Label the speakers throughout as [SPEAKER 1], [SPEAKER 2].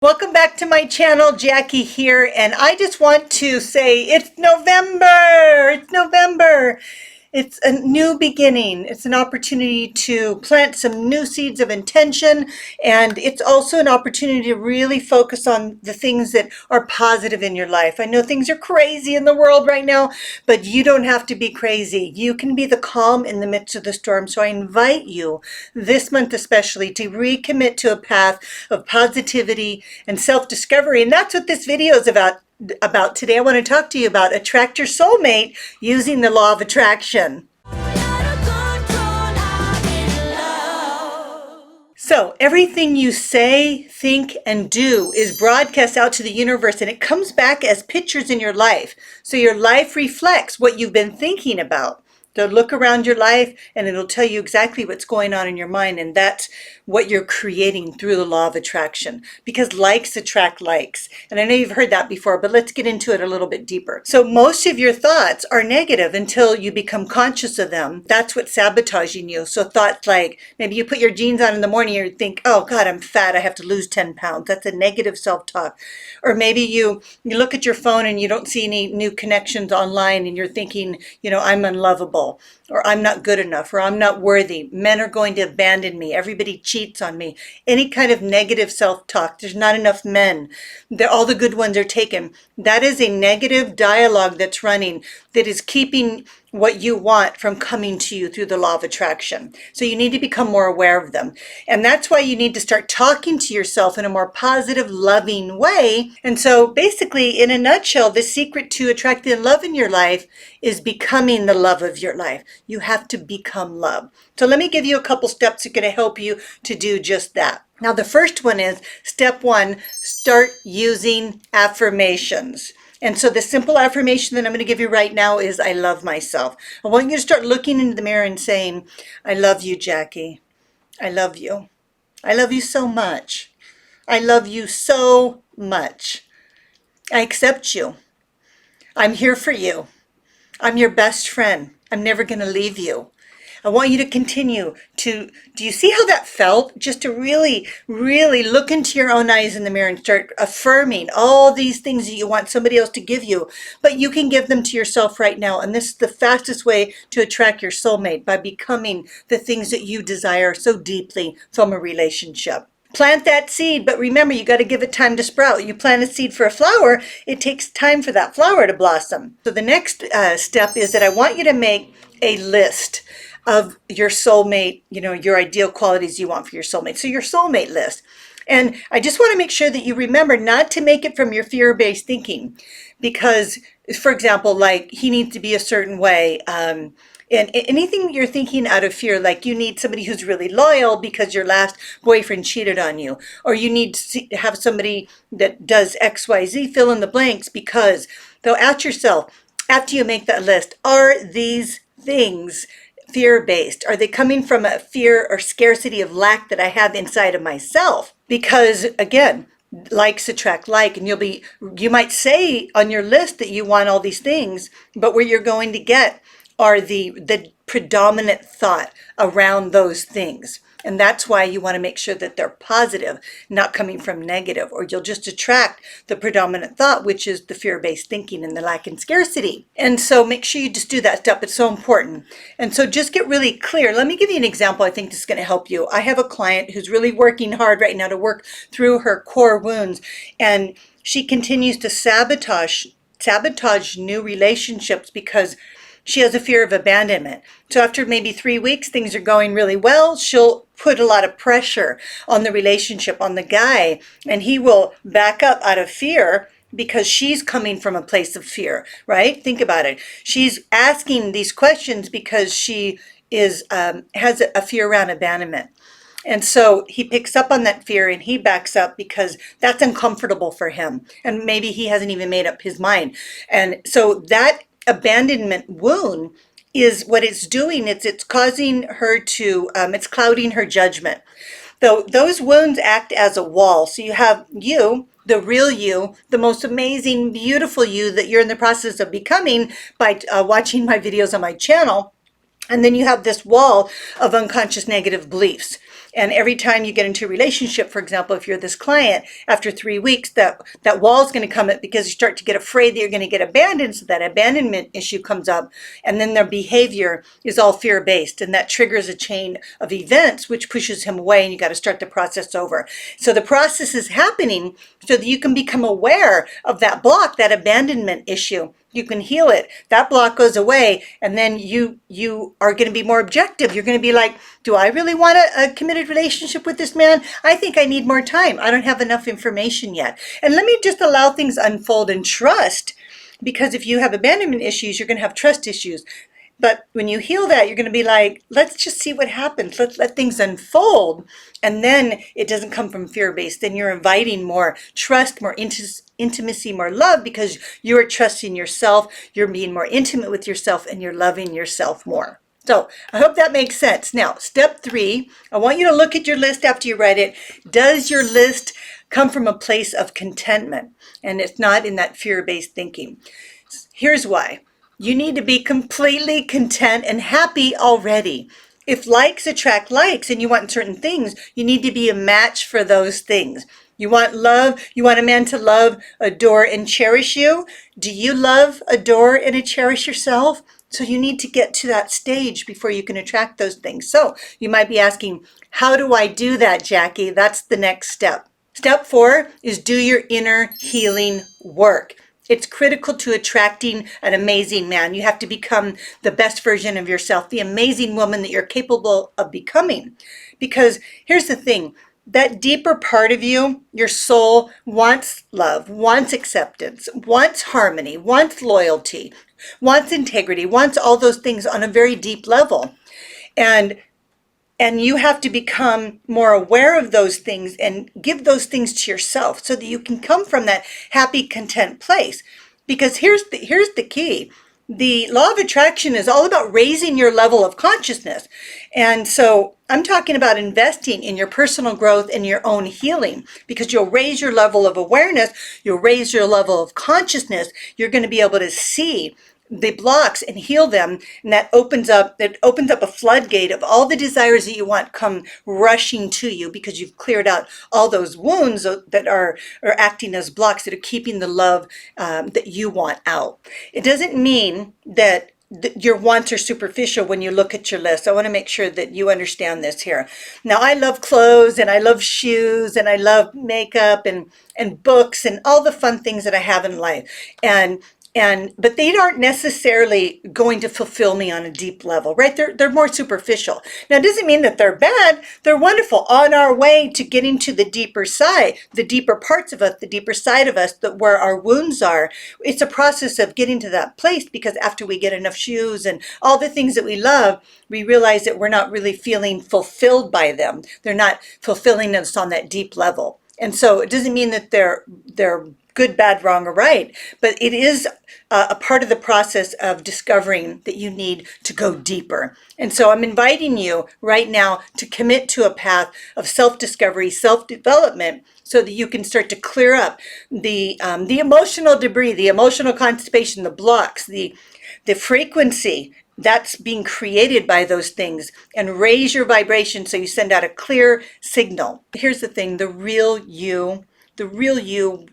[SPEAKER 1] Welcome back to my channel, Jackie here, and I just want to say it's November! It's November! It's a new beginning. It's an opportunity to plant some new seeds of intention, and it's also an opportunity to really focus on the things that are positive in your life. I know things are crazy in the world right now, but you don't have to be crazy. You can be the calm in the midst of the storm. So I invite you this month especially to recommit to a path of positivity and self-discovery, and that's what this video is about today. I want to talk to you about attract your soulmate using the law of attraction. So everything you say, think, and do is broadcast out to the universe, and it comes back as pictures in your life. So your life reflects what you've been thinking about. So look around your life and it'll tell you exactly what's going on in your mind, and that's what you're creating through the law of attraction, because likes attract likes. And I know you've heard that before, but let's get into it a little bit deeper. So most of your thoughts are negative until you become conscious of them. That's what's sabotaging you. So thoughts like, maybe you put your jeans on in the morning and you think, oh God, I'm fat, I have to lose 10 pounds. That's a negative self-talk. Or maybe you look at your phone and you don't see any new connections online and you're thinking, I'm unlovable, or I'm not good enough, or I'm not worthy. Men are going to abandon me. Everybody cheats on me. Any kind of negative self-talk. There's not enough men. All the good ones are taken. That is a negative dialogue that's running that is keeping what you want from coming to you through the law of attraction. So you need to become more aware of them. And that's why you need to start talking to yourself in a more positive, loving way. And so basically, in a nutshell, the secret to attracting love in your life is becoming the love of your life. You have to become love. So let me give you a couple steps that are going to help you to do just that. Now, the first one is step one, start using affirmations. And so the simple affirmation that I'm going to give you right now is, I love myself. I want you to start looking into the mirror and saying, I love you, Jackie. I love you. I love you so much. I love you so much. I accept you. I'm here for you. I'm your best friend. I'm never going to leave you. I want you to continue do you see how that felt? Just to really, really look into your own eyes in the mirror and start affirming all these things that you want somebody else to give you, but you can give them to yourself right now. And this is the fastest way to attract your soulmate, by becoming the things that you desire so deeply from a relationship. Plant that seed, but remember, you got to give it time to sprout. You plant a seed for a flower, it takes time for that flower to blossom. So the next step is that I want you to make a list of your soulmate, your ideal qualities you want for your soulmate. So your soulmate list. And I just want to make sure that you remember not to make it from your fear-based thinking. Because, for example, like he needs to be a certain way. And anything you're thinking out of fear, like you need somebody who's really loyal because your last boyfriend cheated on you, or you need to have somebody that does X, Y, Z, fill in the blanks, because they'll ask yourself, after you make that list, are these things fear-based? Are they coming from a fear or scarcity of lack that I have inside of myself? Because again, likes attract like, and you might say on your list that you want all these things, but where you're going to get are the predominant thought around those things. And that's why you want to make sure that they're positive, not coming from negative, or you'll just attract the predominant thought, which is the fear-based thinking and the lack and scarcity. And so make sure you just do that step. It's so important. And so just get really clear. Let me give you an example. I think this is going to help you. I have a client who's really working hard right now to work through her core wounds, and she continues to sabotage new relationships because she has a fear of abandonment. So after maybe 3 weeks, things are going really well. She'll put a lot of pressure on the relationship, on the guy, and he will back up out of fear because she's coming from a place of fear, right? Think about it. She's asking these questions because she has a fear around abandonment. And so he picks up on that fear and he backs up because that's uncomfortable for him. And maybe he hasn't even made up his mind. And so that abandonment wound is what it's doing. It's causing her to, it's clouding her judgment. Though those wounds act as a wall. So you have you, the real you, the most amazing, beautiful you that you're in the process of becoming by watching my videos on my channel. And then you have this wall of unconscious negative beliefs. And every time you get into a relationship, for example, if you're this client, after 3 weeks, that wall is going to come up because you start to get afraid that you're going to get abandoned. So that abandonment issue comes up, and then their behavior is all fear-based, and that triggers a chain of events which pushes him away, and you got to start the process over. So the process is happening so that you can become aware of that block, that abandonment issue. You can heal it. That block goes away, and then you are going to be more objective. You're going to be like, do I really want a committed relationship with this man? I think I need more time. I don't have enough information yet. And let me just allow things unfold and trust, because if you have abandonment issues, you're going to have trust issues. But when you heal that, you're going to be like, let's just see what happens. Let's let things unfold. And then it doesn't come from fear-based. Then you're inviting more trust, more intimacy, more love, because you're trusting yourself. You're being more intimate with yourself, and you're loving yourself more. So I hope that makes sense. Now, step 3, I want you to look at your list after you write it. Does your list come from a place of contentment? And it's not in that fear-based thinking. Here's why. You need to be completely content and happy already. If likes attract likes and you want certain things, you need to be a match for those things. You want love, you want a man to love, adore, and cherish you. Do you love, adore, and cherish yourself? So you need to get to that stage before you can attract those things. So you might be asking, how do I do that, Jackie? That's the next step. Step 4 is do your inner healing work. It's critical to attracting an amazing man. You have to become the best version of yourself, the amazing woman that you're capable of becoming. Because here's the thing, that deeper part of you, your soul, wants love, wants acceptance, wants harmony, wants loyalty, wants integrity, wants all those things on a very deep level. And you have to become more aware of those things and give those things to yourself so that you can come from that happy, content place. Because here's the key. The law of attraction is all about raising your level of consciousness. And so I'm talking about investing in your personal growth and your own healing, because you'll raise your level of awareness, you'll raise your level of consciousness, you're going to be able to see the blocks and heal them, and that opens up a floodgate of all the desires that you want come rushing to you, because you've cleared out all those wounds that are acting as blocks that are keeping the love that you want out. It doesn't mean that your wants are superficial when you look at your list. I want to make sure that you understand this here. Now, I love clothes, and I love shoes, and I love makeup and books and all the fun things that I have in life. But they aren't necessarily going to fulfill me on a deep level, right? They're more superficial. Now, it doesn't mean that they're bad. They're wonderful. On our way to getting to the deeper side, the deeper parts of us, the deeper side of us, where our wounds are. It's a process of getting to that place, because after we get enough shoes and all the things that we love, we realize that we're not really feeling fulfilled by them. They're not fulfilling us on that deep level. And so it doesn't mean that they're good, bad, wrong, or right, but it is a part of the process of discovering that you need to go deeper. And so I'm inviting you right now to commit to a path of self-discovery, self-development, so that you can start to clear up the emotional debris, the emotional constipation, the blocks, the frequency that's being created by those things, and raise your vibration so you send out a clear signal. Here's the thing, the real you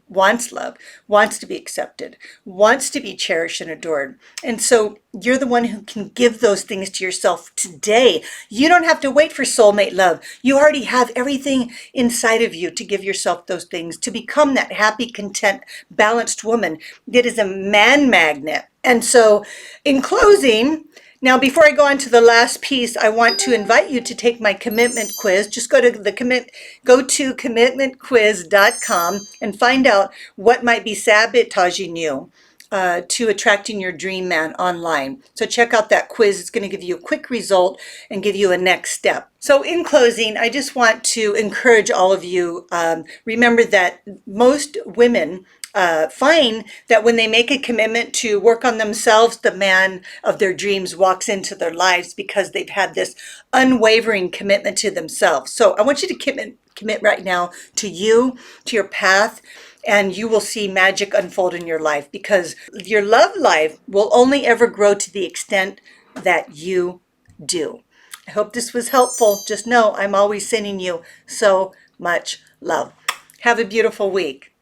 [SPEAKER 1] wants love, wants to be accepted, wants to be cherished and adored. And so you're the one who can give those things to yourself today. You don't have to wait for soulmate love. You already have everything inside of you to give yourself those things, to become that happy, content, balanced woman that is a man magnet. And so in closing, now, before I go on to the last piece, I want to invite you to take my commitment quiz. Just go to commitmentquiz.com and find out what might be sabotaging you to attracting your dream man online. So check out that quiz. It's going to give you a quick result and give you a next step. So in closing, I just want to encourage all of you, remember that most women find that when they make a commitment to work on themselves, the man of their dreams walks into their lives, because they've had this unwavering commitment to themselves. So I want you to commit right now to you, to your path, and you will see magic unfold in your life, because your love life will only ever grow to the extent that you do. I hope this was helpful. Just know I'm always sending you so much love. Have a beautiful week.